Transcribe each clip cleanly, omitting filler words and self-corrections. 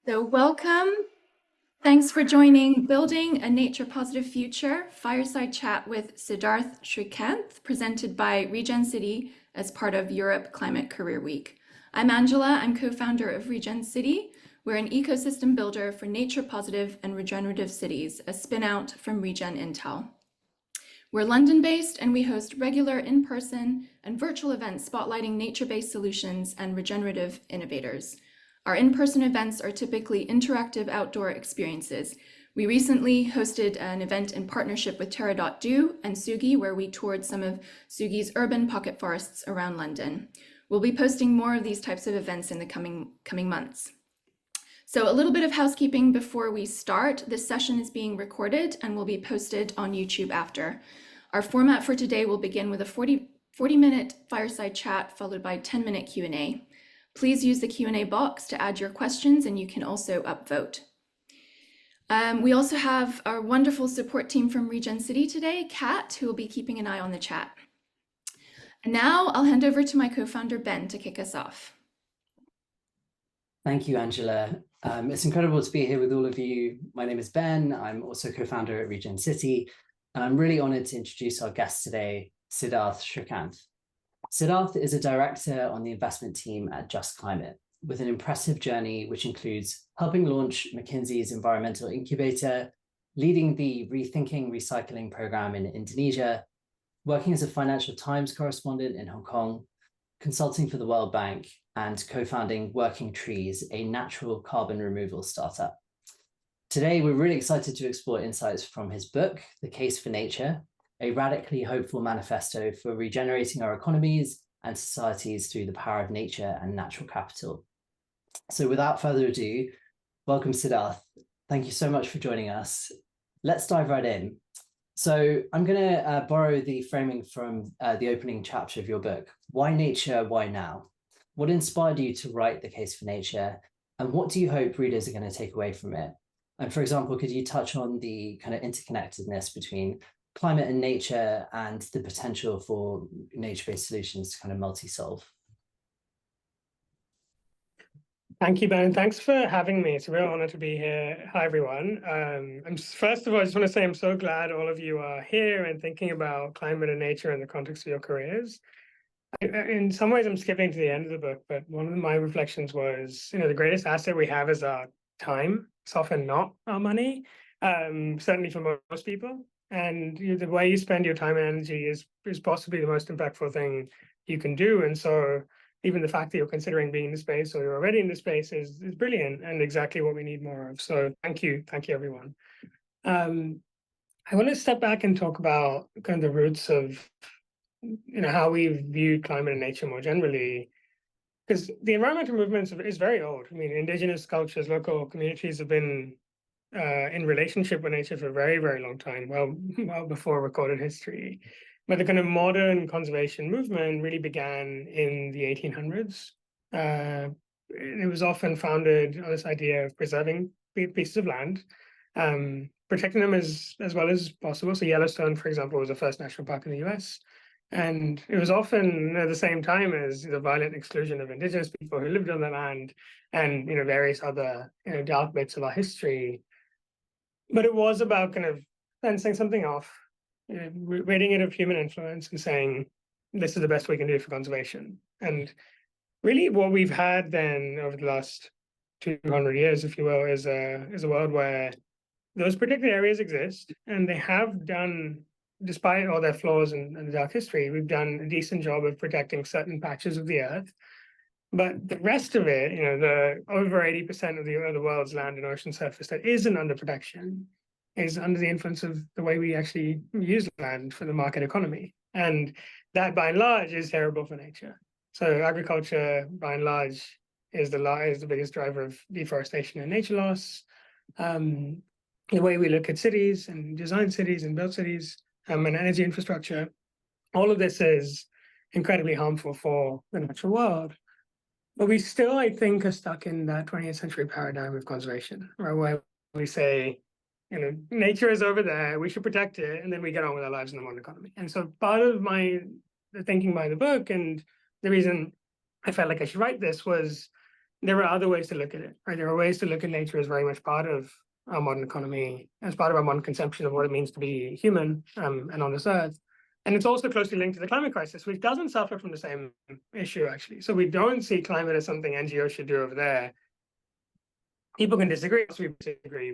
So welcome. Thanks for joining Building a Nature Positive Future Fireside Chat with Siddarth Shrikanth, presented by Regen City as part of Europe Climate Career Week. I'm Angela. I'm co-founder of Regen City. We're an ecosystem builder for nature positive and regenerative cities, a spin-out from Regen Intel. We're London-based and we host regular in-person and virtual events spotlighting nature-based solutions and regenerative innovators. Our in-person events are typically interactive outdoor experiences. We recently hosted an event in partnership with Terra.do and Sugi, where we toured some of Sugi's urban pocket forests around London. We'll be posting more of these types of events in the coming months. So a little bit of housekeeping before we start. This session is being recorded and will be posted on YouTube after. Our format for today will begin with a 40-minute fireside chat followed by 10-minute Q&A. Please use the Q&A box to add your questions, and you can also upvote. We also have our wonderful support team from Regen City today, Kat, who will be keeping an eye on the chat. And now I'll hand over to my co-founder, Ben, to kick us off. Thank you, Angela. It's incredible to be here with all of you. My name is Ben. I'm also co-founder at Regen City, and I'm really honored to introduce our guest today, Siddarth Shrikanth. Siddharth is a director on the investment team at Just Climate, with an impressive journey which includes helping launch McKinsey's environmental incubator, leading the Rethinking Recycling program in Indonesia, working as a Financial Times correspondent in Hong Kong, consulting for the World Bank, and co-founding Working Trees, a natural carbon removal startup. Today, we're really excited to explore insights from his book, The Case for Nature, a radically hopeful manifesto for regenerating our economies and societies through the power of nature and natural capital. So without further ado, welcome, Siddarth. Thank you so much for joining us. Let's dive right in. So I'm going to borrow the framing from the opening chapter of your book. Why nature? Why now? What inspired you to write The Case for Nature? And what do you hope readers are going to take away from it? And for example, could you touch on the kind of interconnectedness between climate and nature and the potential for nature-based solutions to kind of multi-solve? Thank you, Ben. Thanks for having me. It's a real honor to be here. Hi, everyone. First of all, I just want to say I'm so glad all of you are here and thinking about climate and nature in the context of your careers. In some ways, I'm skipping to the end of the book, but one of my reflections was, the greatest asset we have is our time. It's often not our money, certainly for most people. And the way you spend your time and energy is possibly the most impactful thing you can do. And so even the fact that you're considering being in the space or you're already in the space is brilliant and exactly what we need more of. So thank you, everyone. I want to step back and talk about kind of the roots of how we view climate and nature more generally, because the environmental movement is very old. I mean, indigenous cultures, local communities have been in relationship with nature for a very, very long time, well before recorded history. But the kind of modern conservation movement really began in the 1800s. It was often founded on this idea of preserving pieces of land, protecting them as well as possible. So Yellowstone, for example, was the first national park in the US. And it was often at the same time as the violent exclusion of indigenous people who lived on the land and various other dark bits of our history. But it was about kind of fencing something off, ridding it of human influence and saying, this is the best we can do for conservation. And really what we've had then over the last 200 years, if you will, is a world where those protected areas exist, and they have done, despite all their flaws and dark history, we've done a decent job of protecting certain patches of the earth. But the rest of it, the over 80% of the world's land and ocean surface that isn't under protection is under the influence of the way we actually use land for the market economy. And that, by and large, is terrible for nature. So agriculture, by and large, is the biggest driver of deforestation and nature loss. The way we look at cities and design cities and build cities and energy infrastructure, all of this is incredibly harmful for the natural world. But we still, I think, are stuck in that 20th century paradigm of conservation, right, where we say, nature is over there, we should protect it, and then we get on with our lives in the modern economy. And so part of the thinking by the book, and the reason I felt like I should write this, was there are other ways to look at it, right? There are ways to look at nature as very much part of our modern economy, as part of our modern conception of what it means to be human and on this earth. And it's also closely linked to the climate crisis, which doesn't suffer from the same issue, actually. So we don't see climate as something NGOs should do over there. People can disagree,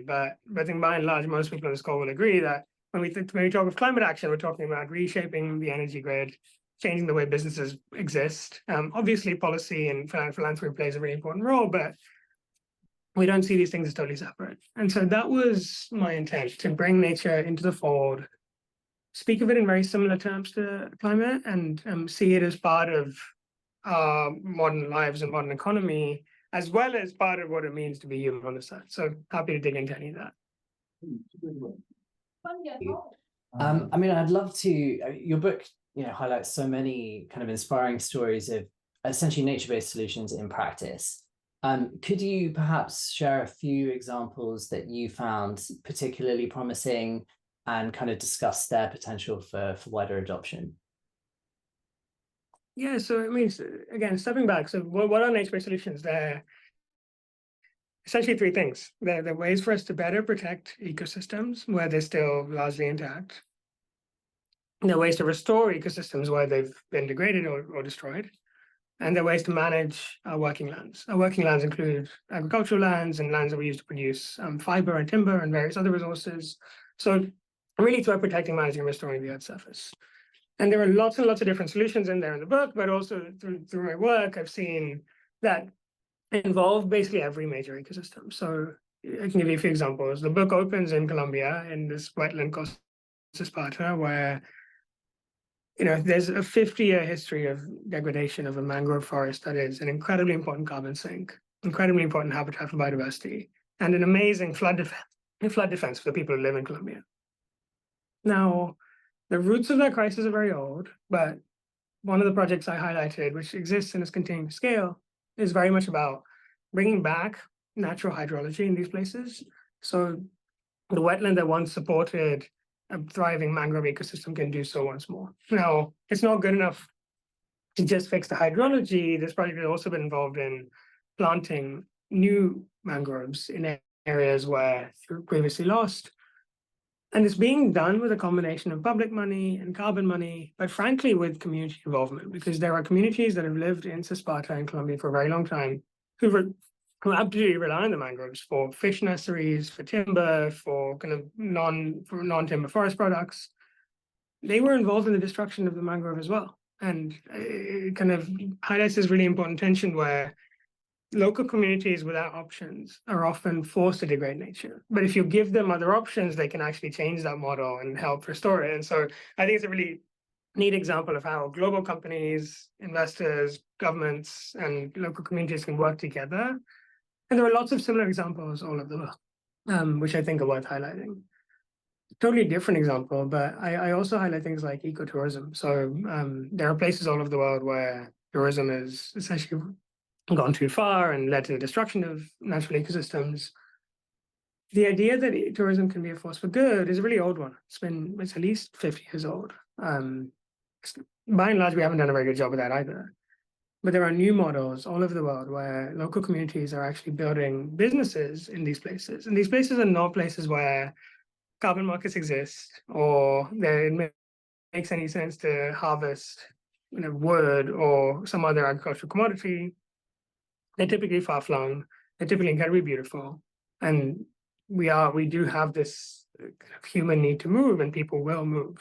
but I think by and large, most people on this call will agree that when we talk of climate action, we're talking about reshaping the energy grid, changing the way businesses exist. Obviously, policy and philanthropy plays a really important role, but we don't see these things as totally separate. And so that was my intent, to bring nature into the fold, speak of it in very similar terms to climate, and see it as part of our modern lives and modern economy, as well as part of what it means to be human on this earth. So happy to dig into any of that. I mean, I'd love to. Your book, highlights so many kind of inspiring stories of essentially nature-based solutions in practice. Could you perhaps share a few examples that you found particularly promising and kind of discuss their potential for wider adoption? Yeah, so I mean, again, stepping back, so what are nature-based solutions? They're essentially three things. They're ways for us to better protect ecosystems where they're still largely intact. There are ways to restore ecosystems where they've been degraded or destroyed. And there are ways to manage our working lands. Our working lands include agricultural lands and lands that we use to produce fiber and timber and various other resources. So really through protecting, managing, and restoring the Earth's surface. And there are lots and lots of different solutions in there in the book, but also through my work, I've seen that involve basically every major ecosystem. So I can give you a few examples. The book opens in Colombia, in this wetland called Sparta, where there's a 50-year history of degradation of a mangrove forest that is an incredibly important carbon sink, incredibly important habitat for biodiversity, and an amazing flood defense for the people who live in Colombia. Now, the roots of that crisis are very old, but one of the projects I highlighted, which exists and is continuing to scale, is very much about bringing back natural hydrology in these places. So the wetland that once supported a thriving mangrove ecosystem can do so once more. Now, it's not good enough to just fix the hydrology. This project has also been involved in planting new mangroves in areas where they were previously lost. And it's being done with a combination of public money and carbon money, but frankly, with community involvement, because there are communities that have lived in Sparta and Colombia for a very long time who absolutely rely on the mangroves for fish nurseries, for timber, for kind of non-timber forest products. They were involved in the destruction of the mangrove as well. And it kind of highlights this really important tension where local communities without options are often forced to degrade nature. But if you give them other options, they can actually change that model and help restore it. And so I think it's a really neat example of how global companies, investors, governments, and local communities can work together. And there are lots of similar examples all over the world, which I think are worth highlighting. Totally different example, but I also highlight things like ecotourism. So there are places all over the world where tourism is essentially gone too far and led to the destruction of natural ecosystems. The idea that tourism can be a force for good is a really old one. It's at least 50 years old. By and large, we haven't done a very good job of that either. But there are new models all over the world where local communities are actually building businesses in these places. And these places are not places where carbon markets exist or it makes any sense to harvest wood or some other agricultural commodity. They're typically far-flung. They're typically incredibly beautiful. And we do have this human need to move, and people will move.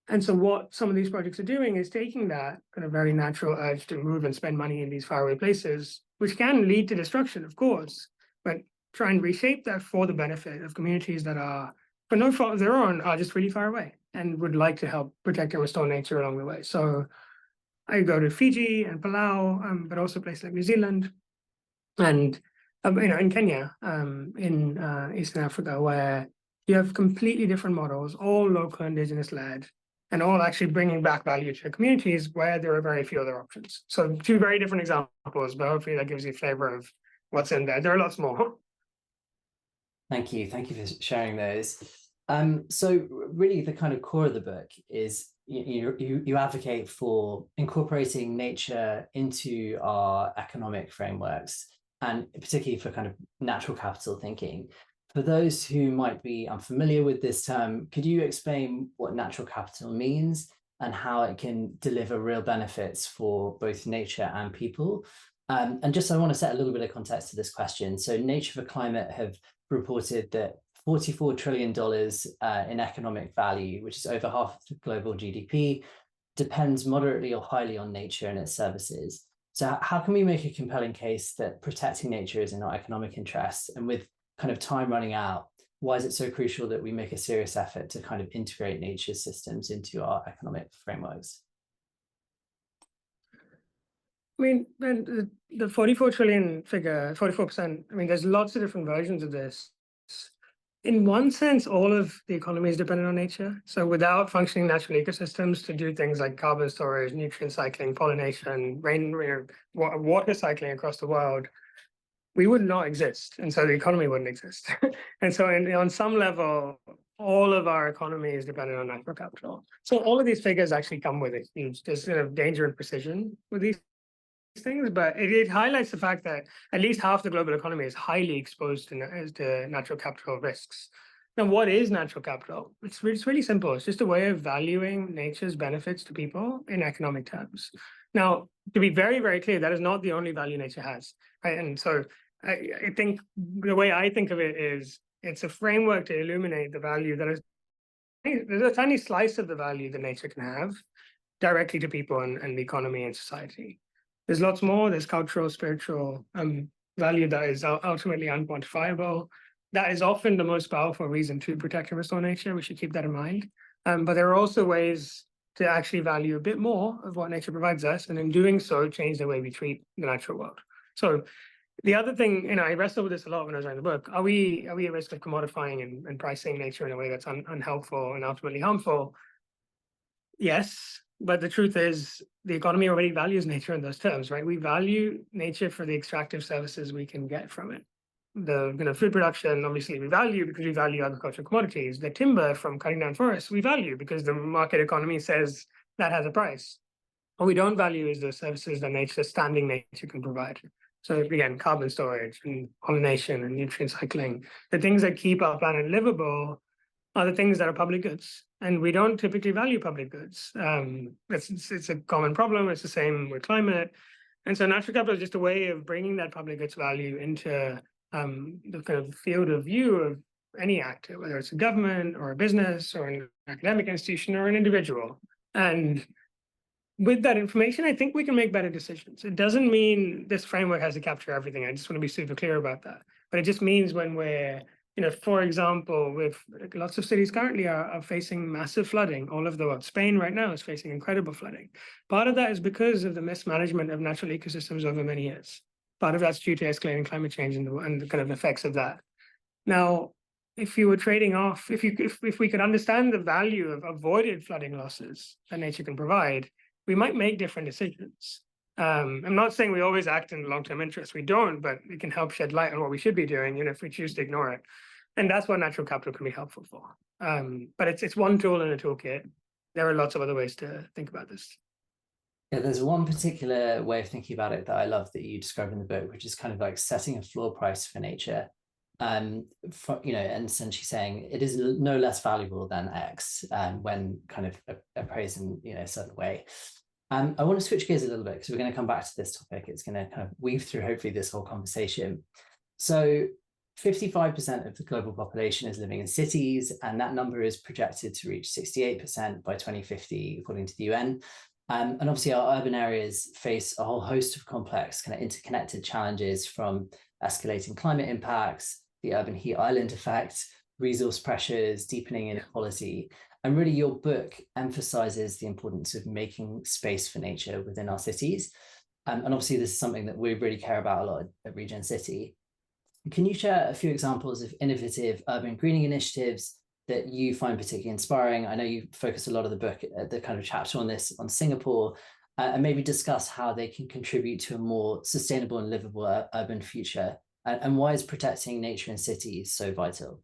And so what some of these projects are doing is taking that kind of very natural urge to move and spend money in these faraway places, which can lead to destruction, of course, but try and reshape that for the benefit of communities that are, for no fault of their own, are just really far away and would like to help protect and restore nature along the way. So I go to Fiji and Palau, but also places like New Zealand and in Kenya, in Eastern Africa, where you have completely different models, all local indigenous led, and all actually bringing back value to communities where there are very few other options. So two very different examples, but hopefully that gives you a flavor of what's in there. There are lots more. Thank you for sharing those. So really the kind of core of the book is you advocate for incorporating nature into our economic frameworks, and particularly for kind of natural capital thinking. For those who might be unfamiliar with this term, could you explain what natural capital means and how it can deliver real benefits for both nature and people? And just I want to set a little bit of context to this question. So Nature for Climate have reported that $44 trillion in economic value, which is over half of global GDP, depends moderately or highly on nature and its services. So how can we make a compelling case that protecting nature is in our economic interests? And with kind of time running out, why is it so crucial that we make a serious effort to kind of integrate nature's systems into our economic frameworks? I mean, the 44 trillion figure, 44%, I mean, there's lots of different versions of this. In one sense, all of the economy is dependent on nature. So without functioning natural ecosystems to do things like carbon storage, nutrient cycling, pollination, water cycling across the world, we would not exist. And so the economy wouldn't exist. And so on some level, all of our economy is dependent on natural capital. So all of these figures actually come with a huge, there's sort of danger and precision with these things, but it highlights the fact that at least half the global economy is highly exposed to natural capital risks. Now, what is natural capital? It's really simple. It's just a way of valuing nature's benefits to people in economic terms. Now, to be very, very clear, that is not the only value nature has, right? And so I think the way I think of it is it's a framework to illuminate the value that is, there's a tiny slice of the value that nature can have directly to people and the economy and society. There's lots more. There's cultural, spiritual value that is ultimately unquantifiable. That is often the most powerful reason to protect and restore nature. We should keep that in mind. But there are also ways to actually value a bit more of what nature provides us, and in doing so, change the way we treat the natural world. So the other thing, I wrestled with this a lot when I was writing the book. Are we at risk of commodifying and pricing nature in a way that's unhelpful and ultimately harmful? Yes. But the truth is, the economy already values nature in those terms, right? We value nature for the extractive services we can get from it. The food production, obviously, we value because we value agricultural commodities. The timber from cutting down forests, we value because the market economy says that has a price. What we don't value is the services that nature, standing nature, can provide. So again, carbon storage and pollination and nutrient cycling, the things that keep our planet livable are the things that are public goods. And we don't typically value public goods. It's a common problem. It's the same with climate. And so natural capital is just a way of bringing that public goods value into the kind of field of view of any actor, whether it's a government or a business or an academic institution or an individual. And with that information, I think we can make better decisions. It doesn't mean this framework has to capture everything. I just want to be super clear about that. But it just means when we're, for example, with lots of cities currently are facing massive flooding all over the world. Spain right now is facing incredible flooding. Part of that is because of the mismanagement of natural ecosystems over many years. Part of that's due to escalating climate change and the kind of effects of that. Now, if you were trading off, if we could understand the value of avoided flooding losses that nature can provide, we might make different decisions. I'm not saying we always act in long-term interest. We don't, but it can help shed light on what we should be doing, if we choose to ignore it. And that's what natural capital can be helpful for. But it's one tool in a toolkit. There are lots of other ways to think about this. Yeah, there's one particular way of thinking about it that I love that you describe in the book, which is kind of like setting a floor price for nature. And essentially saying it is no less valuable than X when kind of appraised in a certain way. I want to switch gears a little bit because we're going to come back to this topic. It's going to kind of weave through hopefully this whole conversation. So 55% of the global population is living in cities, and that number is projected to reach 68% by 2050, according to the UN. And obviously our urban areas face a whole host of complex kind of interconnected challenges, from escalating climate impacts, the urban heat island effect, resource pressures, deepening inequality. And really your book emphasizes the importance of making space for nature within our cities. And obviously this is something that we really care about a lot at Regen City. Can you share a few examples of innovative urban greening initiatives that you find particularly inspiring? I know you focus a lot of the book, the kind of chapter on this, on Singapore, and maybe discuss how they can contribute to a more sustainable and livable urban future. And why is protecting nature in cities so vital?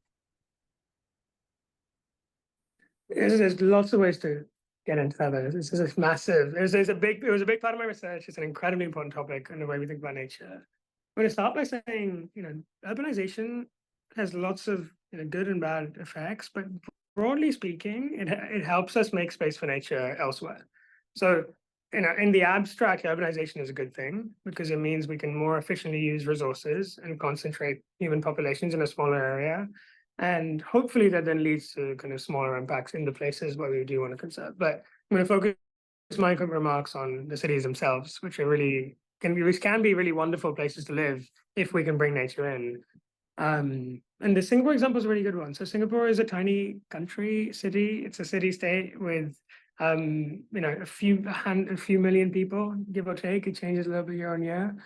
There's lots of ways to get into that. But this is a massive. It was a big part of my research. It's an incredibly important topic in the way we think about nature. I'm going to start by saying, urbanization has lots of good and bad effects, but broadly speaking, it helps us make space for nature elsewhere. So, in the abstract, urbanization is a good thing because it means we can more efficiently use resources and concentrate human populations in a smaller area. And hopefully that then leads to kind of smaller impacts in the places where we do want to conserve. But I'm going to focus my remarks on the cities themselves, which can be really wonderful places to live if we can bring nature in. And the Singapore example is a really good one. So Singapore is a tiny city. It's a city-state with a few million people, give or take. It changes a little bit year on year.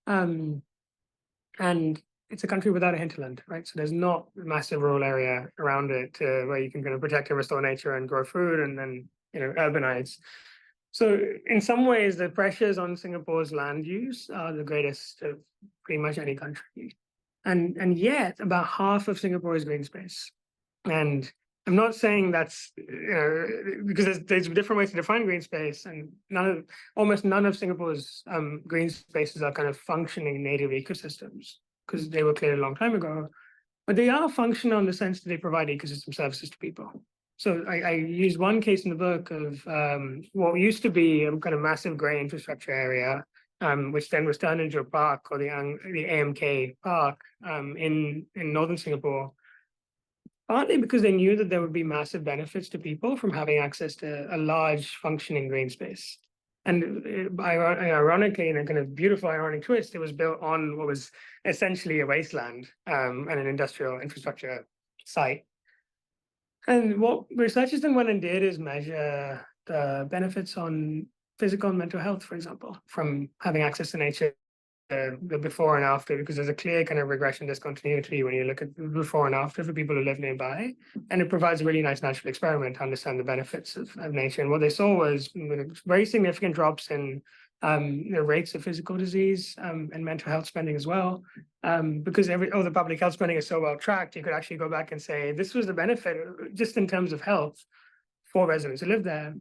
And it's a country without a hinterland, right? So there's not a massive rural area around it where you can kind of protect and restore nature and grow food and then urbanize. So in some ways, the pressures on Singapore's land use are the greatest of pretty much any country. And yet about half of Singapore is green space. And I'm not saying that's, because there's different ways to define green space, and almost none of Singapore's green spaces are kind of functioning native ecosystems because they were cleared a long time ago. But they are functional in the sense that they provide ecosystem services to people. So I used one case in the book of what used to be a kind of massive grey infrastructure area, which then was turned into a park called the AMK Park in northern Singapore, partly because they knew that there would be massive benefits to people from having access to a large functioning green space. And ironically, in a kind of beautiful ironic twist, it was built on what was essentially a wasteland and an industrial infrastructure site. And what researchers then went and did is measure the benefits on physical and mental health, for example, from having access to nature, the before and after, because there's a clear kind of regression discontinuity when you look at the before and after for people who live nearby. And it provides a really nice natural experiment to understand the benefits of nature. And what they saw was very significant drops in rates of physical disease and mental health spending as well. Because the public health spending is so well tracked, you could actually go back and say, this was the benefit just in terms of health for residents who live there.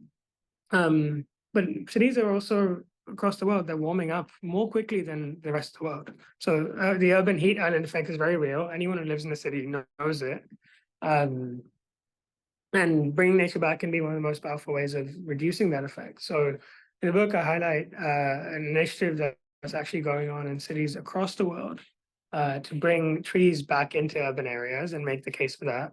But cities are also across the world, they're warming up more quickly than the rest of the world. So the urban heat island effect is very real. Anyone who lives in the city knows it. And bringing nature back can be one of the most powerful ways of reducing that effect. So in the book, I highlight an initiative that's actually going on in cities across the world to bring trees back into urban areas and make the case for that.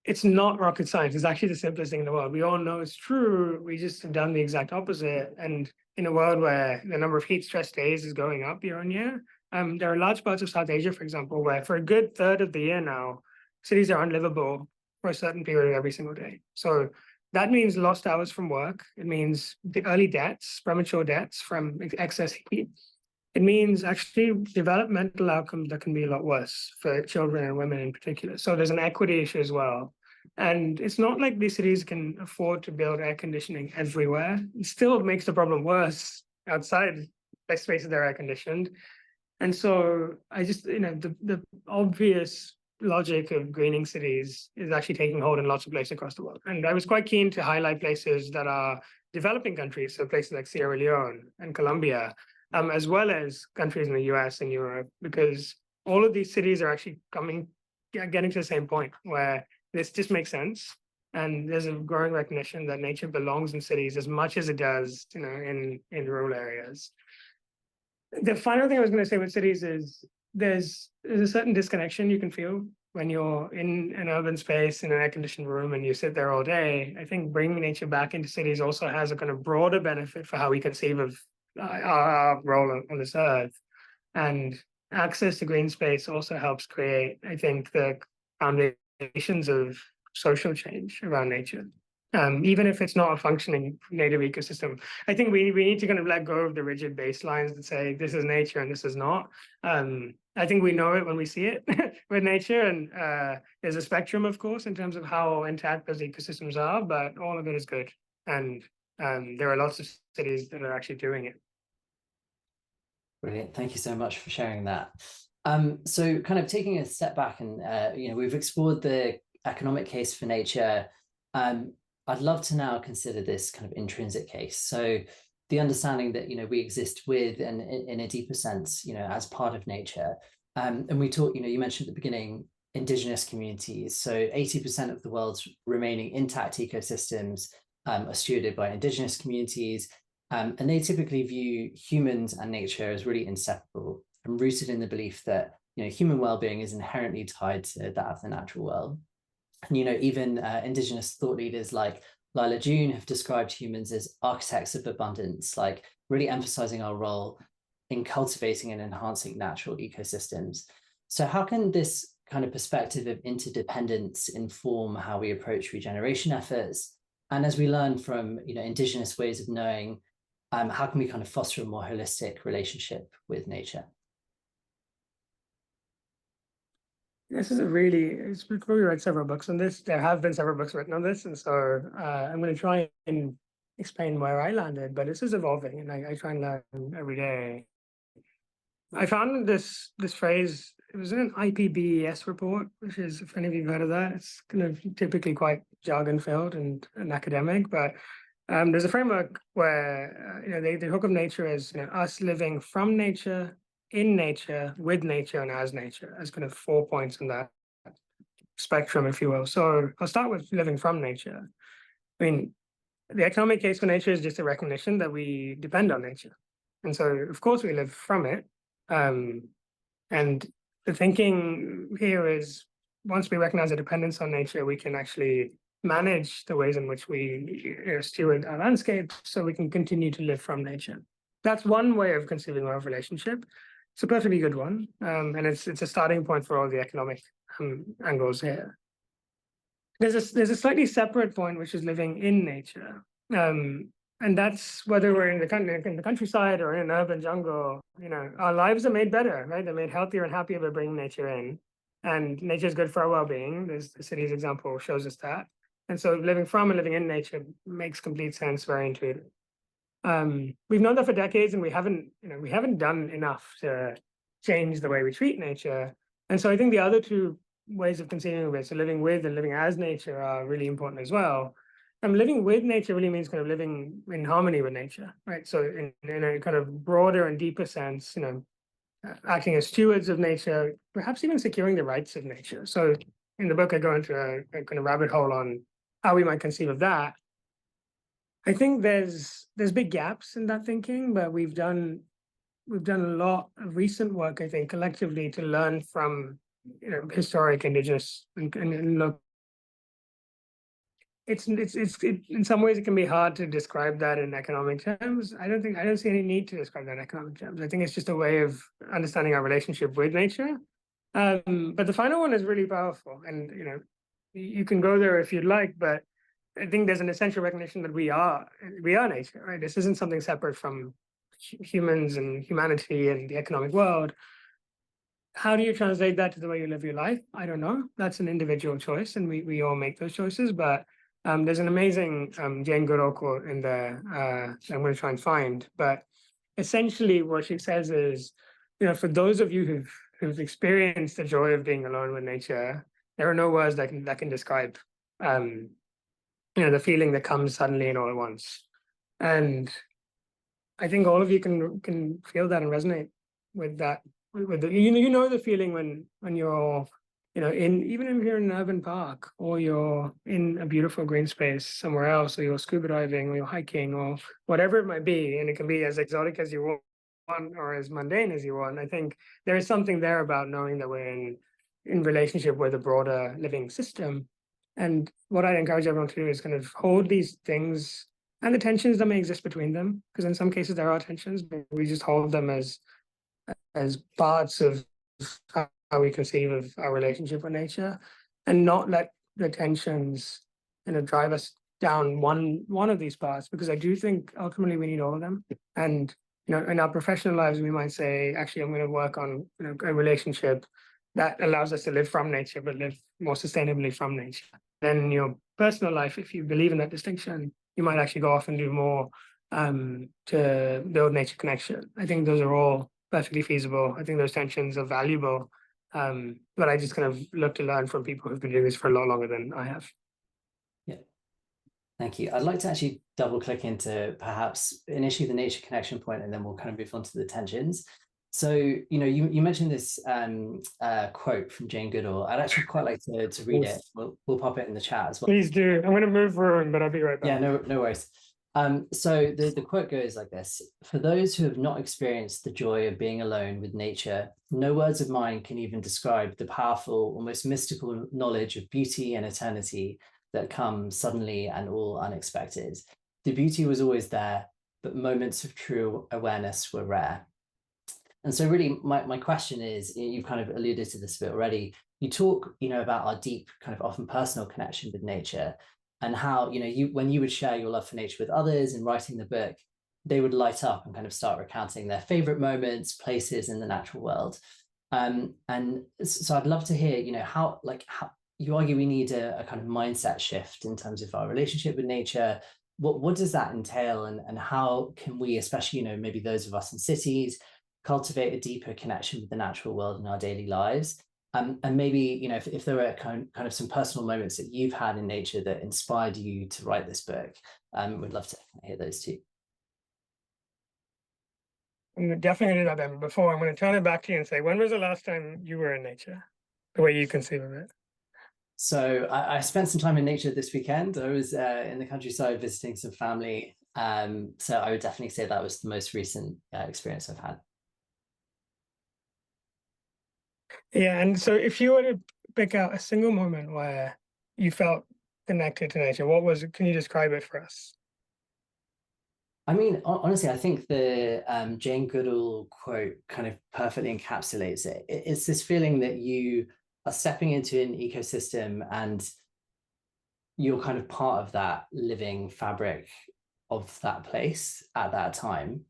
It's not rocket science. It's actually the simplest thing in the world. We all know it's true. We just have done the exact opposite. And in a world where the number of heat stress days is going up year on year, there are large parts of South Asia, for example, where for a good third of the year now, cities are unlivable for a certain period every single day. So that means lost hours from work. It means the early deaths, premature deaths from excess heat. It means actually developmental outcomes that can be a lot worse for children and women in particular. So there's an equity issue as well. And it's not like these cities can afford to build air conditioning everywhere. It still makes the problem worse outside spaces that are air conditioned. And so I just, the obvious logic of greening cities is actually taking hold in lots of places across the world. And I was quite keen to highlight places that are developing countries, so places like Sierra Leone and Colombia, as well as countries in the US and Europe, because all of these cities are actually getting to the same point where this just makes sense. And there's a growing recognition that nature belongs in cities as much as it does, in rural areas. The final thing I was going to say with cities is there's a certain disconnection you can feel when you're in an urban space in an air-conditioned room and you sit there all day. I think bringing nature back into cities also has a kind of broader benefit for how we conceive of our role on this earth. And access to green space also helps create, I think, the foundations of social change around nature. Even if it's not a functioning native ecosystem, I think we need to kind of let go of the rigid baselines that say this is nature and this is not. I think we know it when we see it with nature, and there's a spectrum, of course, in terms of how intact those ecosystems are, but all of it is good. And there are lots of cities that are actually doing it. Brilliant. Thank you so much for sharing that. So kind of taking a step back and, we've explored the economic case for nature. I'd love to now consider this kind of intrinsic case. So the understanding that, we exist with and in a deeper sense, as part of nature. And we talked, you mentioned at the beginning, indigenous communities. So 80% of the world's remaining intact ecosystems are stewarded by indigenous communities. And they typically view humans and nature as really inseparable and rooted in the belief that, human well-being is inherently tied to that of the natural world. And, even indigenous thought leaders like Lila June have described humans as architects of abundance, like really emphasizing our role in cultivating and enhancing natural ecosystems. So how can this kind of perspective of interdependence inform how we approach regeneration efforts? And as we learn from, indigenous ways of knowing, how can we kind of foster a more holistic relationship with nature? This is we've probably read several books on this. There have been several books written on this, and so I'm going to try and explain where I landed, but this is evolving, and I try and learn every day. I found this phrase, it was in an IPBES report, which is, if any of you have heard of that, it's kind of typically quite jargon-filled and academic, but there's a framework where, they talk of nature as us living from nature, in nature, with nature, and as nature, as kind of 4 points in that spectrum, if you will. So I'll start with living from nature. I mean, the economic case for nature is just a recognition that we depend on nature. And so, of course, we live from it. And the thinking here is once we recognize a dependence on nature, we can actually manage the ways in which we steward our landscape so we can continue to live from nature. That's one way of conceiving our relationship. It's a perfectly good one. And it's a starting point for all the economic angles here. There's a slightly separate point, which is living in nature. And that's whether we're in the countryside or in an urban jungle, our lives are made better, right? They're made healthier and happier by bringing nature in. And nature is good for our well-being. The city's example shows us that. And so living from and living in nature makes complete sense, very intuitive. We've known that for decades, and we haven't done enough to change the way we treat nature. And so I think the other two ways of conceiving of it, so living with and living as nature, are really important as well. Living with nature really means kind of living in harmony with nature, right? So in a kind of broader and deeper sense, acting as stewards of nature, perhaps even securing the rights of nature. So in the book, I go into a kind of rabbit hole on how we might conceive of that. I think there's big gaps in that thinking, but we've done a lot of recent work, I think, collectively to learn from historic indigenous and look. It's in some ways it can be hard to describe that in economic terms. I don't see any need to describe that in economic terms. I think it's just a way of understanding our relationship with nature. But the final one is really powerful, and you can go there if you'd like, but I think there's an essential recognition that we are nature, right? This isn't something separate from humans and humanity and the economic world. How do you translate that to the way you live your life? I don't know. That's an individual choice, and we all make those choices. But there's an amazing Jane Goodall quote in there that I'm going to try and find. But essentially, what she says is, for those of you who've experienced the joy of being alone with nature, there are no words that can describe the feeling that comes suddenly and all at once. And I think all of you can feel that and resonate with that. With the feeling when you're even if you're in an urban park, or you're in a beautiful green space somewhere else, or you're scuba diving, or you're hiking, or whatever it might be, and it can be as exotic as you want or as mundane as you want. I think there is something there about knowing that we're in relationship with a broader living system. And what I'd encourage everyone to do is kind of hold these things and the tensions that may exist between them, because in some cases there are tensions, but we just hold them as parts of how we conceive of our relationship with nature, and not let the tensions drive us down one of these paths, because I do think ultimately we need all of them. And in our professional lives, we might say, actually, I'm going to work on a relationship that allows us to live from nature, but live more sustainably from nature. Then in your personal life, if you believe in that distinction, you might actually go off and do more to build nature connection. I think those are all perfectly feasible. I think those tensions are valuable. But I just kind of look to learn from people who've been doing this for a lot longer than I have. Yeah. Thank you. I'd like to actually double click into perhaps initially the nature connection point, and then we'll kind of move on to the tensions. So, you mentioned this quote from Jane Goodall. I'd actually quite like to read it. We'll pop it in the chat as well. Please do. I'm going to move room, but I'll be right back. Yeah, no worries. So the quote goes like this: "For those who have not experienced the joy of being alone with nature, no words of mine can even describe the powerful, almost mystical knowledge of beauty and eternity that comes suddenly and all unexpected. The beauty was always there, but moments of true awareness were rare." And so really my question is, you've kind of alluded to this a bit already. You talk, about our deep kind of often personal connection with nature, and how, when you would share your love for nature with others and writing the book, they would light up and kind of start recounting their favorite moments, places in the natural world. And so I'd love to hear, how you argue we need a kind of mindset shift in terms of our relationship with nature. What does that entail, and how can we, especially, maybe those of us in cities, cultivate a deeper connection with the natural world in our daily lives? And maybe, if there were kind of some personal moments that you've had in nature that inspired you to write this book, we'd love to hear those too. I'm definitely going to do that, Ben. Before, I'm going to turn it back to you and say, when was the last time you were in nature, the way you conceive of it? So I spent some time in nature this weekend. I was in the countryside visiting some family. So I would definitely say that was the most recent experience I've had. Yeah, and so if you were to pick out a single moment where you felt connected to nature, what was it? Can you describe it for us? I mean, honestly, I think the Jane Goodall quote kind of perfectly encapsulates it. It's this feeling that you are stepping into an ecosystem and you're kind of part of that living fabric of that place at that time.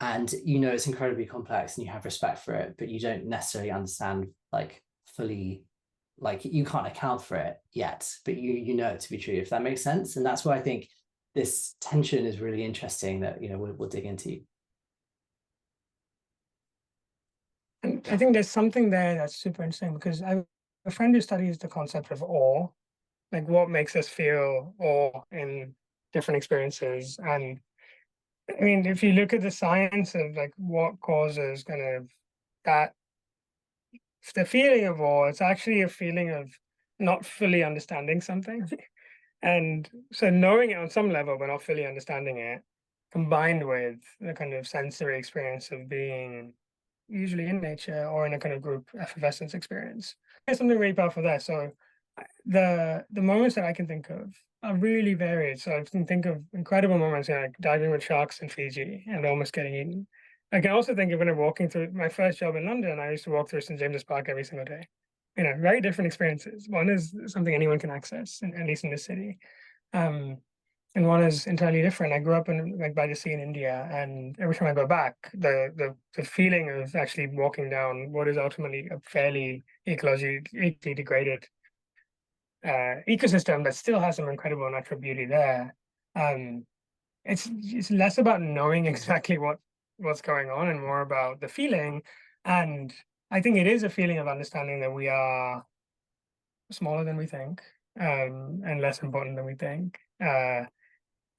And it's incredibly complex and you have respect for it, but you don't necessarily understand fully, you can't account for it yet, but you know it to be true, if that makes sense. And that's why I think this tension is really interesting that we'll dig into. And I think there's something there that's super interesting, because I have a friend who studies the concept of awe, like what makes us feel awe in different experiences. And I mean, if you look at the science of what causes kind of that, the feeling of awe, it's actually a feeling of not fully understanding something. And so knowing it on some level, but not fully understanding it, combined with the kind of sensory experience of being usually in nature or in a kind of group effervescence experience, there's something really powerful there. So the moments that I can think of are really varied. So I can think of incredible moments, like diving with sharks in Fiji and almost getting eaten. I can also think of when I'm walking through my first job in London, I used to walk through St. James's Park every single day. Very different experiences. One is something anyone can access, at least in the city. And one is entirely different. I grew up by the sea in India, and every time I go back, the feeling of actually walking down what is ultimately a fairly ecologically degraded ecosystem that still has some incredible natural beauty there. It's less about knowing exactly what's going on and more about the feeling. And I think it is a feeling of understanding that we are smaller than we think, and less important than we think. I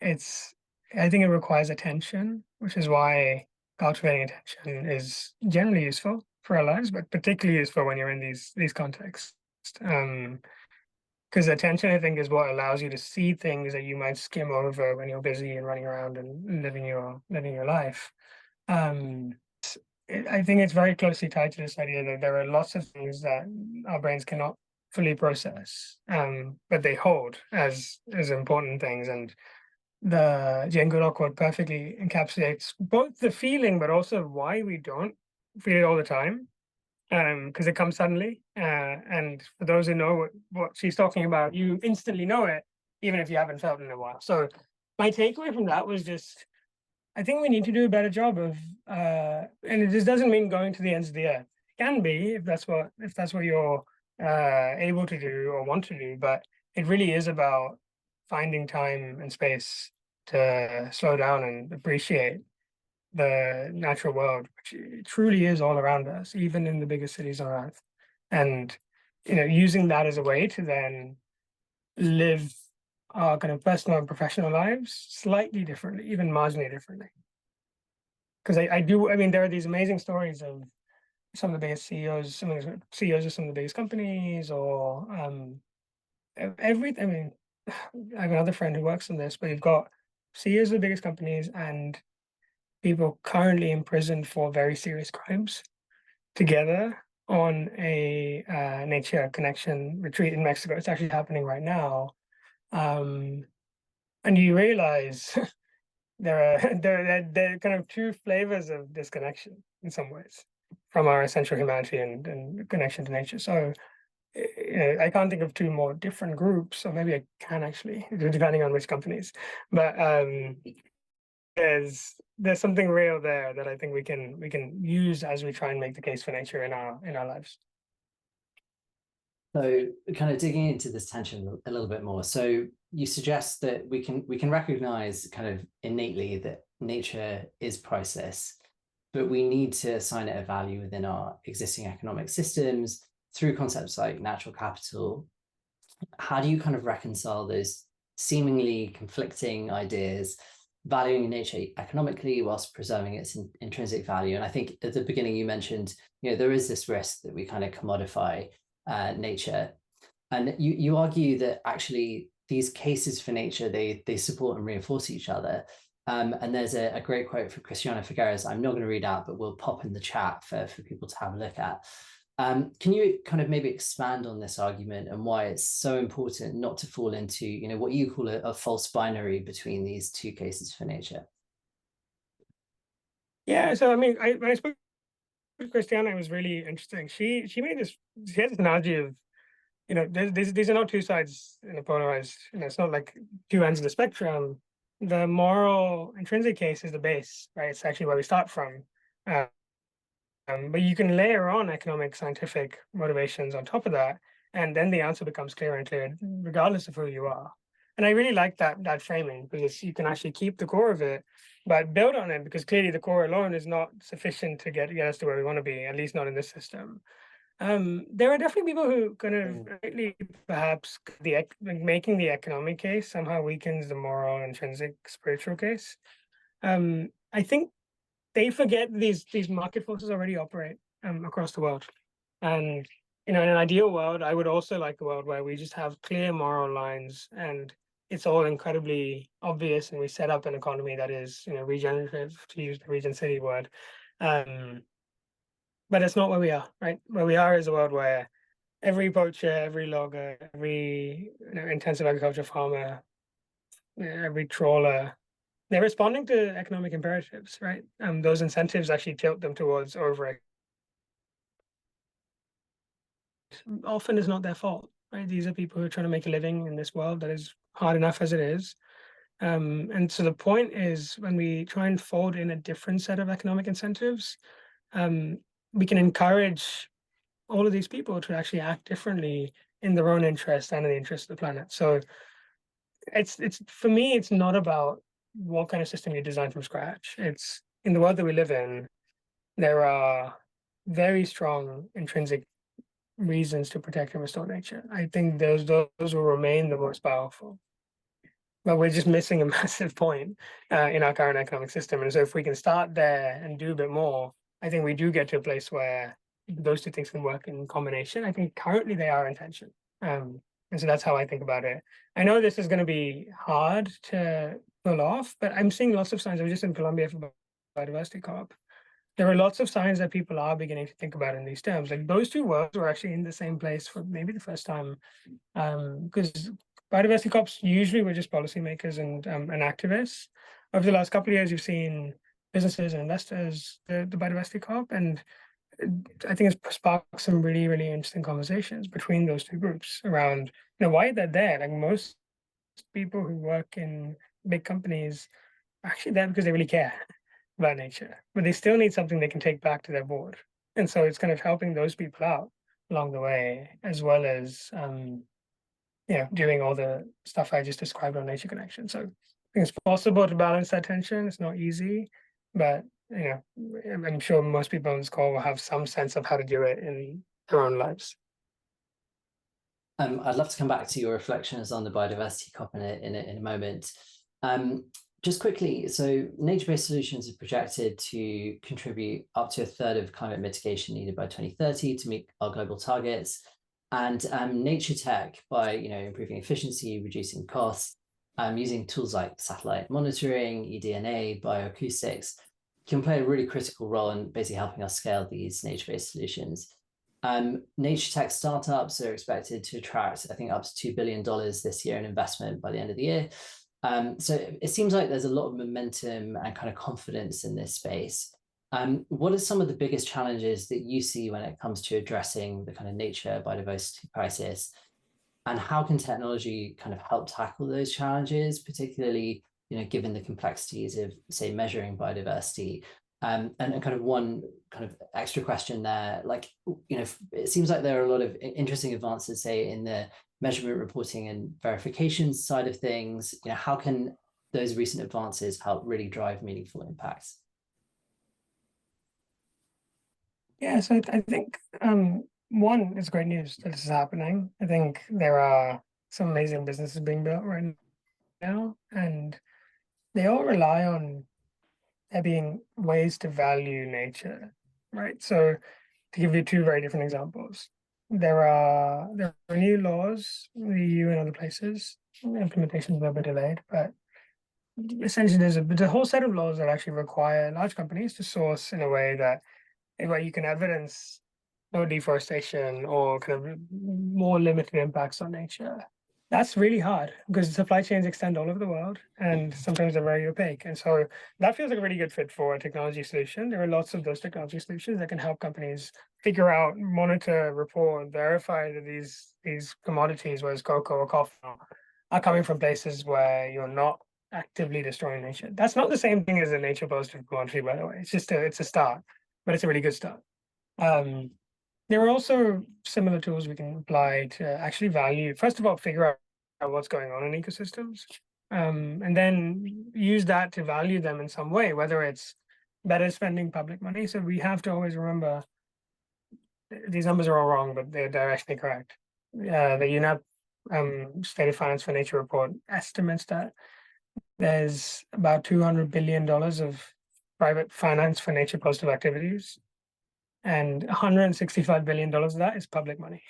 think it requires attention, which is why cultivating attention is generally useful for our lives, but particularly useful when you're in these contexts. Because attention, I think, is what allows you to see things that you might skim over when you're busy and running around and living your life. I think it's very closely tied to this idea that there are lots of things that our brains cannot fully process, but they hold as important things. And the Jane Goodall quote perfectly encapsulates both the feeling, but also why we don't feel it all the time, because it comes suddenly. And for those who know what she's talking about, you instantly know it, even if you haven't felt it in a while. So my takeaway from that was just, I think we need to do a better job of, and it just doesn't mean going to the ends of the earth. It can be if that's what you're able to do or want to do, but it really is about finding time and space to slow down and appreciate the natural world, which truly is all around us, even in the biggest cities on earth. And using that as a way to then live our kind of personal and professional lives slightly differently, even marginally differently. Because I mean, there are these amazing stories of some of the biggest CEOs, some of the CEOs of some of the biggest companies, or I mean, I have another friend who works on this, but you've got CEOs of the biggest companies and people currently imprisoned for very serious crimes together on a nature connection retreat in Mexico. It's actually happening right now. And you realize there are kind of two flavors of disconnection in some ways from our essential humanity and connection to nature. So I can't think of two more different groups, or maybe I can actually, depending on which companies. But there's something real there that I think we can use as we try and make the case for nature in our lives. So kind of digging into this tension a little bit more. So you suggest that we can recognize kind of innately that nature is priceless, but we need to assign it a value within our existing economic systems through concepts like natural capital. How do you kind of reconcile those seemingly conflicting ideas, valuing nature economically whilst preserving its intrinsic value? And I think at the beginning you mentioned, there is this risk that we kind of commodify nature. And you argue that actually these cases for nature, they support and reinforce each other. And there's a great quote from Christiana Figueres I'm not going to read out, but we'll pop in the chat for people to have a look at. Can you kind of maybe expand on this argument and why it's so important not to fall into, what you call a false binary between these two cases for nature? Yeah, so I mean, when I spoke to Christiana, it was really interesting. She has this analogy of, these are not two sides in a polarized, it's not like two ends of the spectrum. The moral intrinsic case is the base, right? It's actually where we start from. But you can layer on economic, scientific motivations on top of that, and then the answer becomes clearer and clearer, regardless of who you are. And I really like that framing, because you can actually keep the core of it, but build on it, because clearly the core alone is not sufficient to get us to where we want to be, at least not in this system. There are definitely people who kind of rightly, perhaps making the economic case somehow weakens the moral, intrinsic, spiritual case. I think they forget these market forces already operate across the world. And in an ideal world, I would also like a world where we just have clear moral lines and it's all incredibly obvious, and we set up an economy that is, regenerative, to use the Regent City word. But it's not where we are, right? Where we are is a world where every poacher, every logger, every intensive agriculture farmer, every trawler, they're responding to economic imperatives, right? Those incentives actually tilt them towards over. Often is not their fault, right? These are people who are trying to make a living in this world that is hard enough as it is. And so the point is, when we try and fold in a different set of economic incentives, we can encourage all of these people to actually act differently in their own interest and in the interest of the planet. So it's for me, it's not about what kind of system you design from scratch. It's in the world that we live in, there are very strong intrinsic reasons to protect and restore nature. I think those will remain the most powerful. But we're just missing a massive point in our current economic system. And so if we can start there and do a bit more, I think we do get to a place where those two things can work in combination. I think currently they are in tension. And so that's how I think about it. I know this is going to be hard to pull off, but I'm seeing lots of signs. I was just in Colombia for Biodiversity COP. There are lots of signs that people are beginning to think about in these terms. Like those two worlds were actually in the same place for maybe the first time, because biodiversity COPs usually were just policymakers and activists. Over the last couple of years, you've seen businesses and investors the biodiversity COP, and I think it's sparked some really, really interesting conversations between those two groups around, why they're there. Like most people who work in big companies are actually there because they really care about nature, but they still need something they can take back to their board. And so it's kind of helping those people out along the way, as well as doing all the stuff I just described on nature connection. So I think it's possible to balance that tension. It's not easy, but I'm sure most people on this call will have some sense of how to do it in their own lives. I'd love to come back to your reflections on the biodiversity COP in a moment. Just quickly, so nature-based solutions are projected to contribute up to a third of climate mitigation needed by 2030 to meet our global targets. And nature tech, by improving efficiency, reducing costs, using tools like satellite monitoring, eDNA, bioacoustics, can play a really critical role in basically helping us scale these nature-based solutions. Nature tech startups are expected to attract, I think, up to $2 billion this year in investment by the end of the year. So it seems like there's a lot of momentum and kind of confidence in this space. What are some of the biggest challenges that you see when it comes to addressing the kind of nature biodiversity crisis? And how can technology kind of help tackle those challenges, particularly, given the complexities of, say, measuring biodiversity? And kind of one kind of extra question there, it seems like there are a lot of interesting advances, say, in the measurement, reporting, and verification side of things. How can those recent advances help really drive meaningful impacts? Yeah, so I think one, it's great news that this is happening. I think there are some amazing businesses being built right now, and they all rely on there being ways to value nature, right? So to give you two very different examples, there are new laws in the EU and other places. Implementation is a little bit delayed, but essentially there's a whole set of laws that actually require large companies to source in a way that where you can evidence no deforestation or kind of more limited impacts on nature. That's really hard because supply chains extend all over the world and sometimes they're very opaque. And so that feels like a really good fit for a technology solution. There are lots of those technology solutions that can help companies figure out, monitor, report, verify that these commodities, whether it's cocoa or coffee, are coming from places where you're not actively destroying nature. That's not the same thing as a nature positive commodity, by the way. It's a start, but it's a really good start. There are also similar tools we can apply to actually value, first of all, figure out what's going on in ecosystems, and then use that to value them in some way, whether it's better spending public money. So we have to always remember these numbers are all wrong, but they're directionally correct. The UNEP State of Finance for Nature report estimates that there's about $200 billion of private finance for nature positive activities, and $165 billion of that is public money.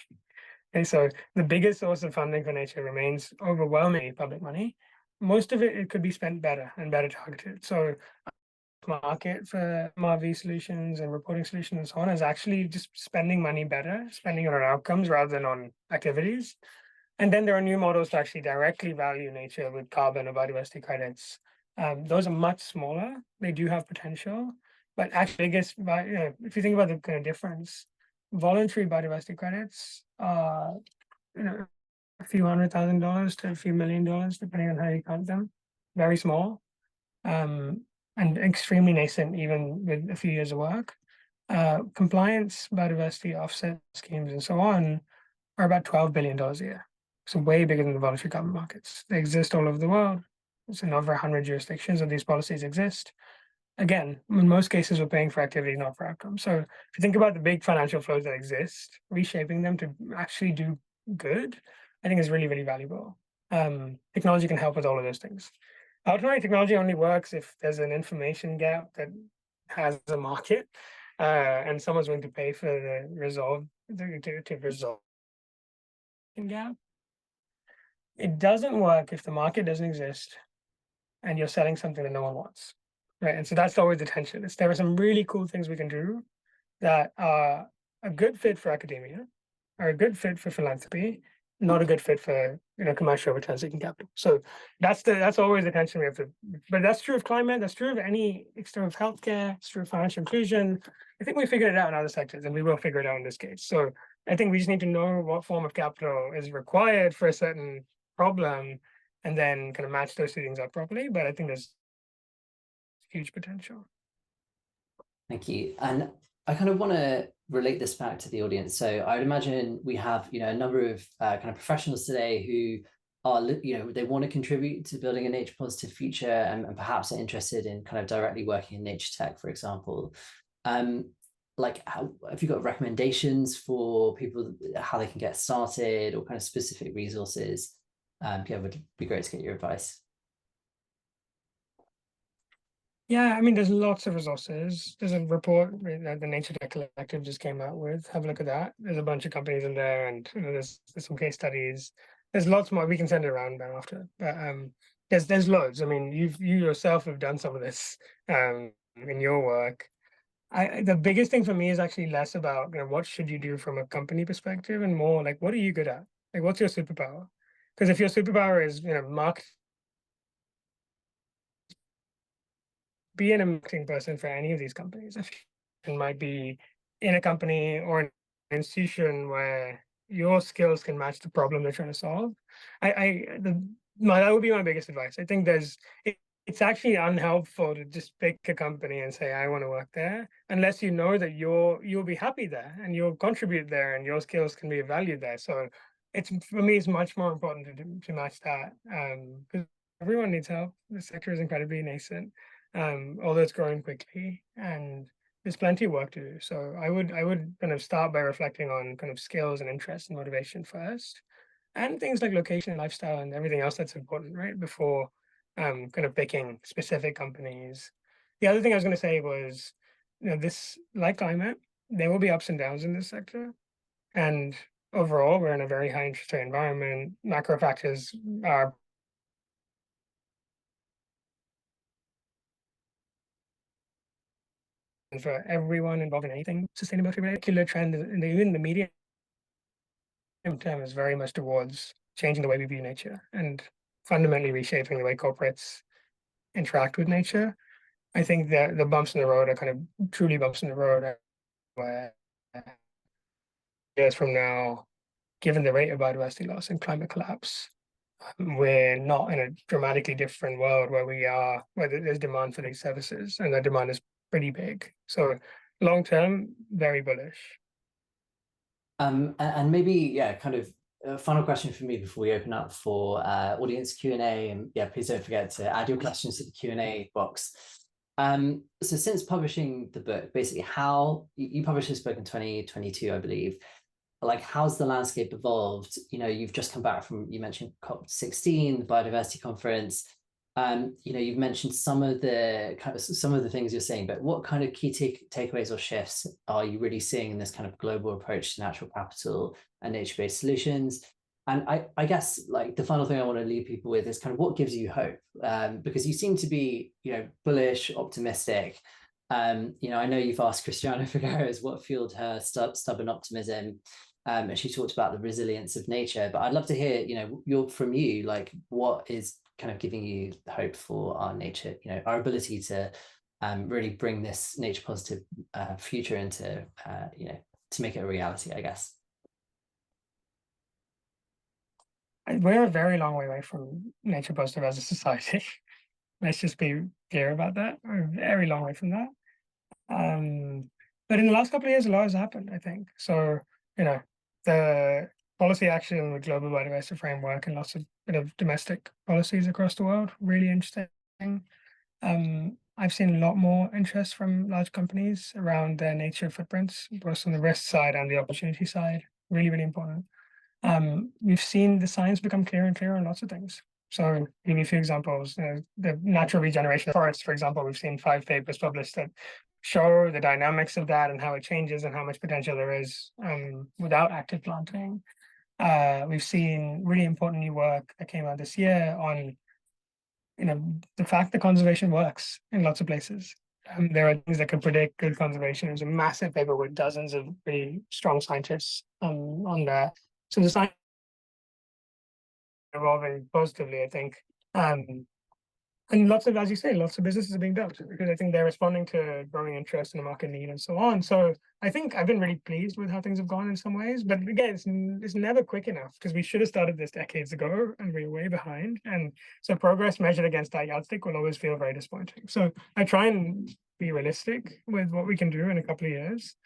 Okay, so the biggest source of funding for nature remains overwhelmingly public money. Most of it could be spent better and better targeted. So market for MRV solutions and reporting solutions and so on is actually just spending money better, spending it on outcomes rather than on activities. And then there are new models to actually directly value nature with carbon or biodiversity credits. Those are much smaller. They do have potential, but actually, if you think about the kind of difference, voluntary biodiversity credits are, a few $100,000 to a few $1 million, depending on how you count them. Very small, and extremely nascent, even with a few years of work. Compliance, biodiversity offset schemes, and so on are about $12 billion a year. So way bigger than the voluntary carbon markets. They exist all over the world. It's in over 100 jurisdictions and these policies exist. Again, in most cases, we're paying for activity, not for outcomes. So if you think about the big financial flows that exist, reshaping them to actually do good, I think is really, really valuable. Technology can help with all of those things. Ultimately, technology only works if there's an information gap that has a market, and someone's willing to pay for the resolve to resolve the gap. It doesn't work if the market doesn't exist and you're selling something that no one wants, right? And so that's always the tension. There are some really cool things we can do that are a good fit for academia, are a good fit for philanthropy, not a good fit for commercial return-seeking capital. So that's always the tension we have to. But that's true of climate. That's true of any extent of healthcare. It's true of financial inclusion. I think we figured it out in other sectors, and we will figure it out in this case. So I think we just need to know what form of capital is required for a certain problem, and then kind of match those two things up properly. But I think there's huge potential. Thank you. And I kind of want to relate this back to the audience. So I would imagine we have, a number of kind of professionals today who are, they want to contribute to building a nature positive future and perhaps are interested in kind of directly working in nature tech, for example. like, have you got recommendations for people, how they can get started, or kind of specific resources? Yeah, would be great to get your advice. Yeah, I mean, there's lots of resources. There's a report that the Nature Tech Collective just came out with. Have a look at that. There's a bunch of companies in there, and there's some case studies. There's lots more. We can send it around now after, but there's loads. I mean, you yourself have done some of this in your work. The biggest thing for me is actually less about what should you do from a company perspective, and more like what are you good at? Like, what's your superpower? Because if your superpower is marketing, being a marketing person for any of these companies, if it might be in a company or an institution where your skills can match the problem they're trying to solve. That would be my biggest advice. I think it's actually unhelpful to just pick a company and say I want to work there, unless you know that you'll be happy there and you'll contribute there and your skills can be valued there. So for me, it's much more important to match that, because everyone needs help. The sector is incredibly nascent, although it's growing quickly, and there's plenty of work to do. So I would kind of start by reflecting on kind of skills and interests and motivation first, and things like location and lifestyle and everything else that's important, right? Before kind of picking specific companies. The other thing I was going to say was, this, like climate, there will be ups and downs in this sector, and overall, we're in a very high interest rate environment. Macro factors are for everyone involved in anything sustainability related. Killer trend in the medium term is very much towards changing the way we view nature and fundamentally reshaping the way corporates interact with nature. I think that the bumps in the road are kind of truly bumps in the road, where years from now, given the rate of biodiversity loss and climate collapse, we're not in a dramatically different world where there's demand for these services, and the demand is pretty big. So long term, very bullish. And maybe, yeah, kind of a final question for me before we open up for audience Q&A. And yeah, please don't forget to add your questions to the Q&A box. So since publishing the book, basically how you published this book in 2022, I believe, like how's the landscape evolved? You've just come back from, you mentioned COP16, the biodiversity conference. You've mentioned some of the things you're saying, but what kind of key takeaways or shifts are you really seeing in this kind of global approach to natural capital and nature-based solutions? And I guess like the final thing I want to leave people with is kind of what gives you hope, because you seem to be bullish, optimistic. I know you've asked Christiana Figueres what fueled her stubborn optimism, and she talked about the resilience of nature. But I'd love to hear from you, like what is kind of giving you hope for our nature, our ability to really bring this nature positive future into, to make it a reality, I guess. We're a very long way away from nature positive as a society. Let's just be clear about that. We're a very long way from that. But in the last couple of years, a lot has happened, I think. So, the policy action with global biodiversity framework and lots of domestic policies across the world, really interesting. I've seen a lot more interest from large companies around their nature footprints, both on the risk side and the opportunity side. Really, really important. We've seen the science become clearer and clearer on lots of things. So give you a few examples. The natural regeneration of forests, for example, we've seen 5 papers published that show the dynamics of that and how it changes and how much potential there is without active planting. We've seen really important new work that came out this year on the fact that conservation works in lots of places. There are things that can predict good conservation. There's a massive paper with dozens of really strong scientists on that. So the science evolving positively, I think. And lots of, as you say, lots of businesses are being built because I think they're responding to growing interest in the market need and so on. So I think I've been really pleased with how things have gone in some ways. But again, it's never quick enough because we should have started this decades ago and we're way behind. And so progress measured against that yardstick will always feel very disappointing. So I try and be realistic with what we can do in a couple of years.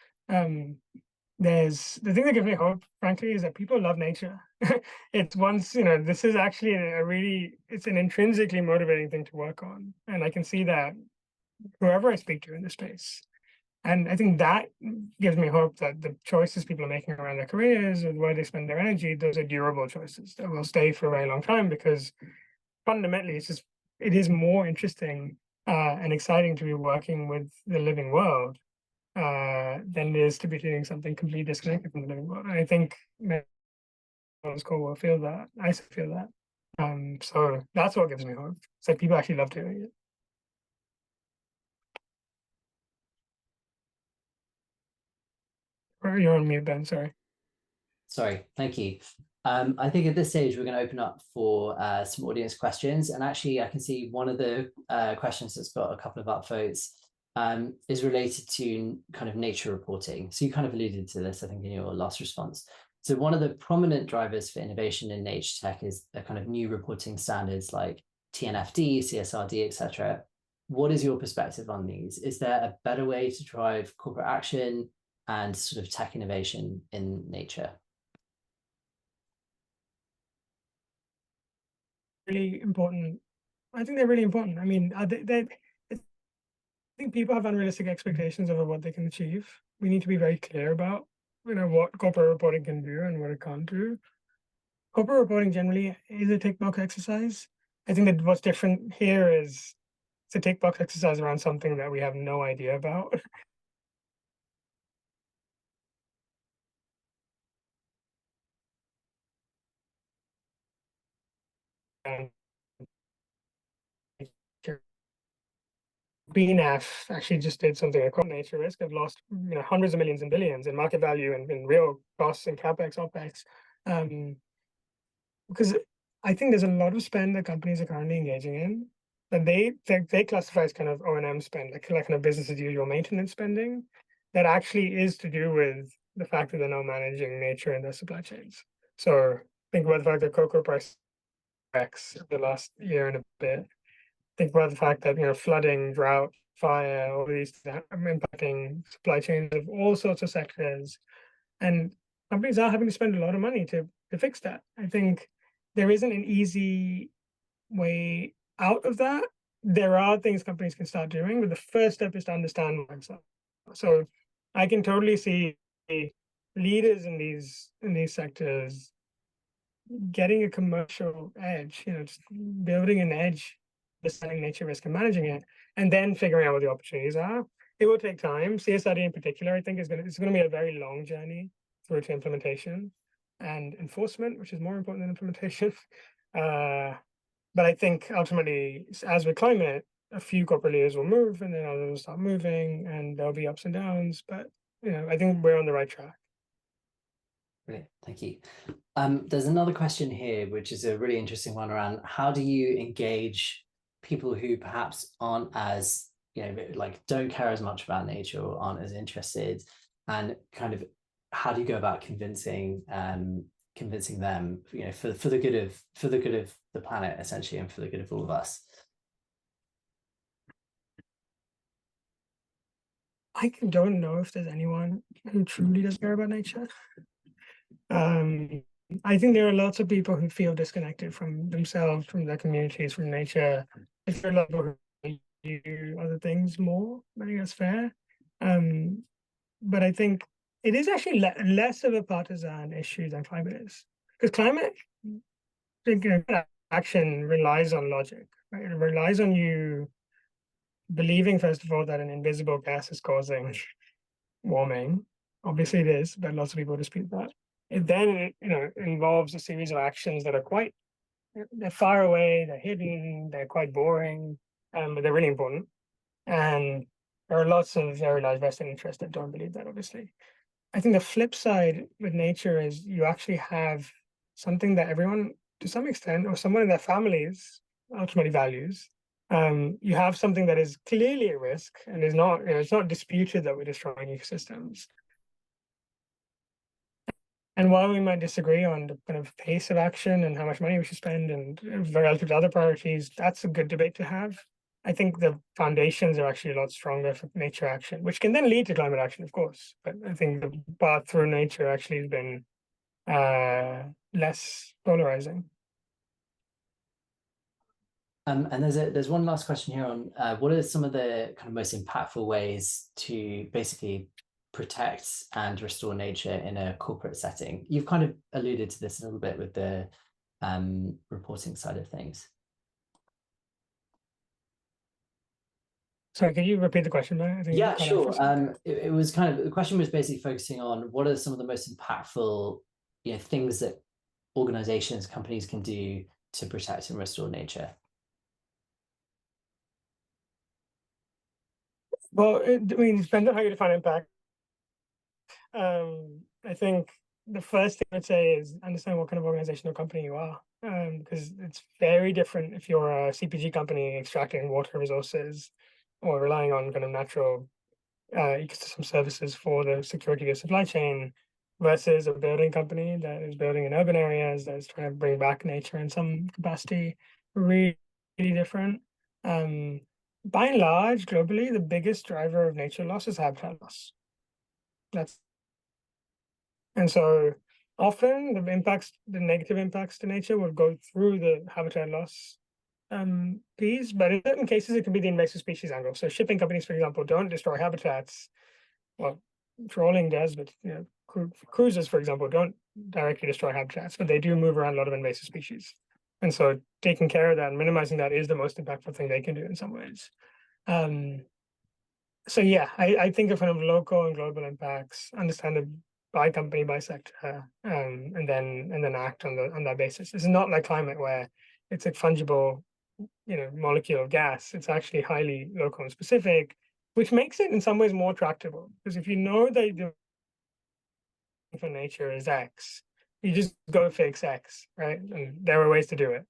There's the thing that gives me hope, frankly, is that people love nature. It's once, this is actually it's an intrinsically motivating thing to work on. And I can see that whoever I speak to in this space, And I think that gives me hope that the choices people are making around their careers or where they spend their energy, those are durable choices that will stay for a very long time, because fundamentally it is more interesting and exciting to be working with the living world than it is to be doing something completely disconnected from the living world. And I think on school will feel that. I feel that. So that's what gives me hope. So people actually love doing it. Or you're on mute, Ben. Sorry. Sorry, thank you. I think at this stage, we're going to open up for some audience questions. And actually, I can see one of the questions that's got a couple of upvotes is related to kind of nature reporting. So you kind of alluded to this, I think, in your last response. So one of the prominent drivers for innovation in nature tech is the kind of new reporting standards like TNFD, CSRD, etc. What is your perspective on these? Is there a better way to drive corporate action and sort of tech innovation in nature? Really important. I think they're really important. I mean, I think people have unrealistic expectations over what they can achieve. We need to be very clear about, what corporate reporting can do and what it can't do. Corporate reporting generally is a tick box exercise. I think that what's different here is it's a tick box exercise around something that we have no idea about. And BNAF actually just did something across nature risk. They've lost hundreds of millions and billions in market value and in real costs and capex, opex, because I think there's a lot of spend that companies are currently engaging in that they classify as kind of O&M spend, like kind of business as usual maintenance spending, that actually is to do with the fact that they're not managing nature in their supply chains. So think about the fact that cocoa price X the last year and a bit. Think about the fact that flooding, drought, fire, all these things are impacting supply chains of all sorts of sectors, and companies are having to spend a lot of money to fix that. I think there isn't an easy way out of that. There are things companies can start doing, but the first step is to understand themselves. So I can totally see leaders in these sectors getting a commercial edge, just building an edge, understanding nature risk and managing it, and then figuring out what the opportunities are. It will take time. CSRD in particular, I think, it's going to be a very long journey through to implementation and enforcement, which is more important than implementation. But I think ultimately, as with climate, a few corporate leaders will move, and then others will start moving, and there'll be ups and downs. But I think we're on the right track. Brilliant, thank you. There's another question here, which is a really interesting one around how do you engage people who perhaps aren't as, like don't care as much about nature or aren't as interested, and kind of how do you go about convincing them, for the good of the planet, essentially, and for the good of all of us? I don't know if there's anyone who truly does care about nature. I think there are lots of people who feel disconnected from themselves, from their communities, from nature. I feel like people who do other things more. I think that's fair. But I think it is actually less of a partisan issue than climate is, because climate action relies on logic, right? It relies on you believing, first of all, that an invisible gas is causing warming. Obviously it is, but lots of people dispute that. It then, involves a series of actions that are they're far away, they're hidden, they're quite boring, but they're really important. And there are lots of very large vested interests that don't believe that, obviously. I think the flip side with nature is you actually have something that everyone, to some extent, or someone in their families ultimately values. You have something that is clearly at risk and is not, it's not disputed that we're destroying ecosystems. And while we might disagree on the kind of pace of action and how much money we should spend and relative to other priorities, that's a good debate to have. I think the foundations are actually a lot stronger for nature action, which can then lead to climate action, of course. But I think the path through nature actually has been less polarizing. And there's one last question here on what are some of the kind of most impactful ways to basically protect and restore nature in a corporate setting? You've kind of alluded to this a little bit with the reporting side of things. Sorry, can you repeat the question, Mary? I think Yeah, it cut off for a sure. second. It was kind of, the question was basically focusing on what are some of the most impactful, things that organizations, companies can do to protect and restore nature. Well, it depends on how you define impact. I think the first thing I'd say is understand what kind of organization or company you are, because it's very different if you're a CPG company extracting water resources or relying on kind of natural ecosystem services for the security of your supply chain versus a building company that is building in urban areas that is trying to bring back nature in some capacity. Really, really different. By and large, globally, the biggest driver of nature loss is habitat loss. And so often the negative impacts to nature will go through the habitat loss piece, but in certain cases it can be the invasive species angle. So shipping companies, for example, don't destroy habitats. Well, trawling does, but cruises, for example, don't directly destroy habitats, but they do move around a lot of invasive species. And so taking care of that and minimizing that is the most impactful thing they can do in some ways. So yeah, I think of kind of local and global impacts, understand it by company, by sector, and then act on that basis. It's not like climate where it's a fungible, molecule of gas. It's actually highly local and specific, which makes it in some ways more tractable. Because if you know that the for nature is X, you just go fix X, right? And there are ways to do it.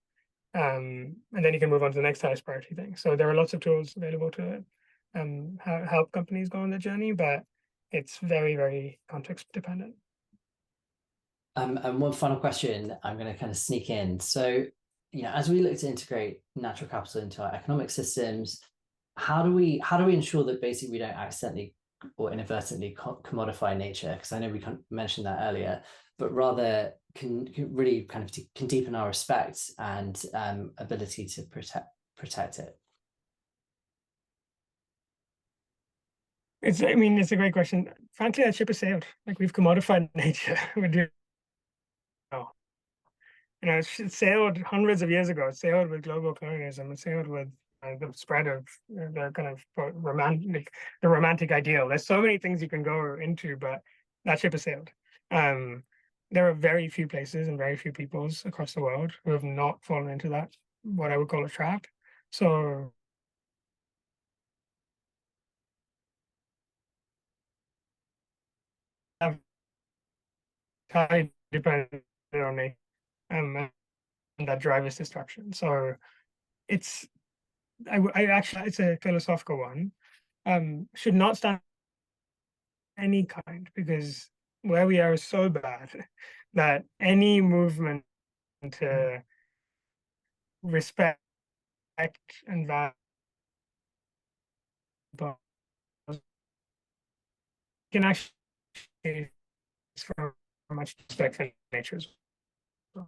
And then you can move on to the next highest priority thing. So there are lots of tools available to help companies go on the journey, but it's very, very context dependent. And one final question I'm going to kind of sneak in. So, as we look to integrate natural capital into our economic systems, how do we ensure that basically we don't accidentally or inadvertently commodify nature? Because I know we mentioned that earlier, but rather can really kind of can deepen our respect and ability to protect it. It's a great question. Frankly, that ship has sailed. Like we've commodified nature. It sailed hundreds of years ago. It sailed with global colonialism. It sailed with the spread of the kind of romantic ideal. There's so many things you can go into, but that ship has sailed. There are very few places and very few peoples across the world who have not fallen into that, what I would call a trap. So highly dependent on nature, and that drives destruction. So it's it's a philosophical one. Should not stand any kind, because where we are is so bad that any movement to respect and value can actually for much respect for nature as well.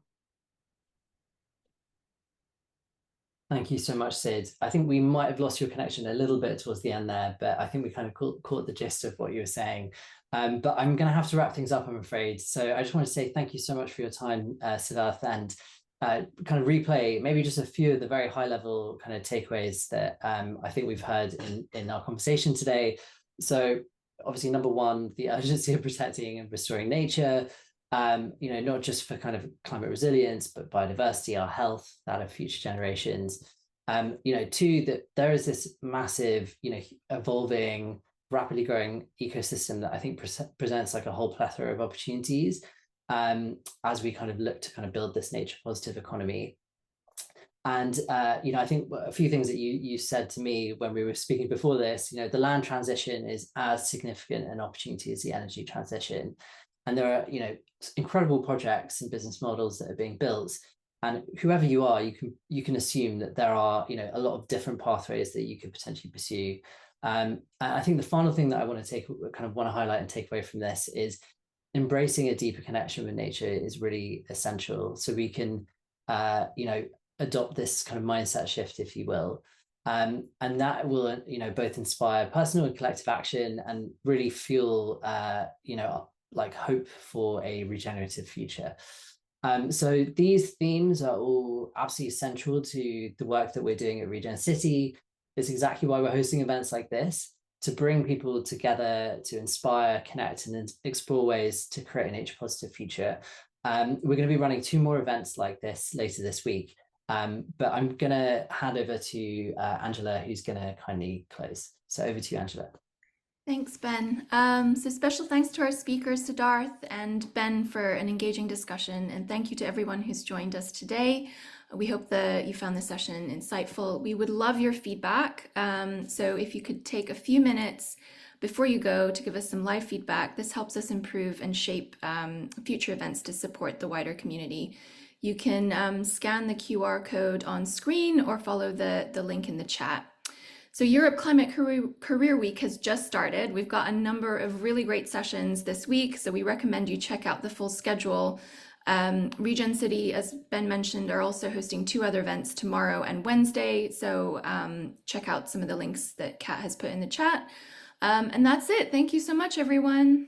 Thank you so much, Sid. I think we might have lost your connection a little bit towards the end there, but I think we kind of caught the gist of what you were saying. But I'm going to have to wrap things up, I'm afraid. So I just want to say thank you so much for your time, Siddarth, and kind of replay maybe just a few of the very high level kind of takeaways that I think we've heard in our conversation today. So obviously, number one, the urgency of protecting and restoring nature, not just for kind of climate resilience, but biodiversity, our health, that of future generations. Two, that there is this massive, evolving, rapidly growing ecosystem that I think presents like a whole plethora of opportunities as we kind of look to kind of build this nature positive economy. And, I think a few things that you said to me when we were speaking before this, the land transition is as significant an opportunity as the energy transition. And there are, incredible projects and business models that are being built. And whoever you are, you can assume that there are, a lot of different pathways that you could potentially pursue. And I think the final thing that I want to highlight and take away from this is embracing a deeper connection with nature is really essential. So we can, adopt this kind of mindset shift, if you will. And that will, both inspire personal and collective action and really fuel, like hope for a regenerative future. So these themes are all absolutely central to the work that we're doing at Regen City. It's exactly why we're hosting events like this, to bring people together, to inspire, connect, and explore ways to create a nature positive future. We're going to be running 2 more events like this later this week. But I'm going to hand over to Angela, who's going to kindly close. So over to you, Angela. Thanks, Ben. So special thanks to our speakers, Siddharth and Ben, for an engaging discussion. And thank you to everyone who's joined us today. We hope that you found the session insightful. We would love your feedback. So if you could take a few minutes before you go to give us some live feedback, this helps us improve and shape future events to support the wider community. You can scan the QR code on screen or follow the link in the chat. So Europe Climate Career Week has just started. We've got a number of really great sessions this week, so we recommend you check out the full schedule. Regen City, as Ben mentioned, are also hosting 2 other events tomorrow and Wednesday, so check out some of the links that Kat has put in the chat. And that's it. Thank you so much, everyone.